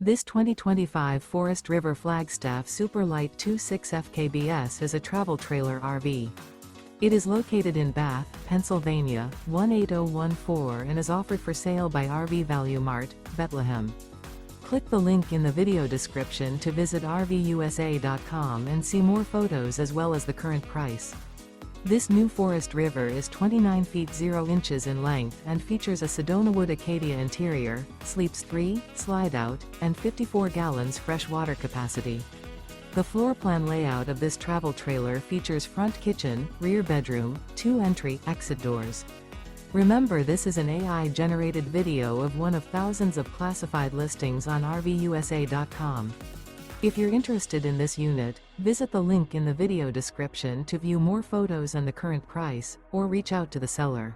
This 2025 Forest River Flagstaff Super Lite 26 FKBS is a travel trailer RV. It is located in Bath, Pennsylvania, 18014 and is offered for sale by RV Value Mart, Behtlehem. Click the link in the video description to visit RVUSA.com and see more photos as well as the current price. This new Forest River is 29 feet 0 inches in length and features a Sedonawood-Acadia interior, sleeps 3, Slideout, and 54 gallons fresh water capacity. The floor plan layout of this travel trailer features front kitchen, rear bedroom, 2 entry/exit doors. Remember, this is an AI-generated video of one of thousands of classified listings on RVUSA.com. If you're interested in this unit, visit the link in the video description to view more photos and the current price, or reach out to the seller.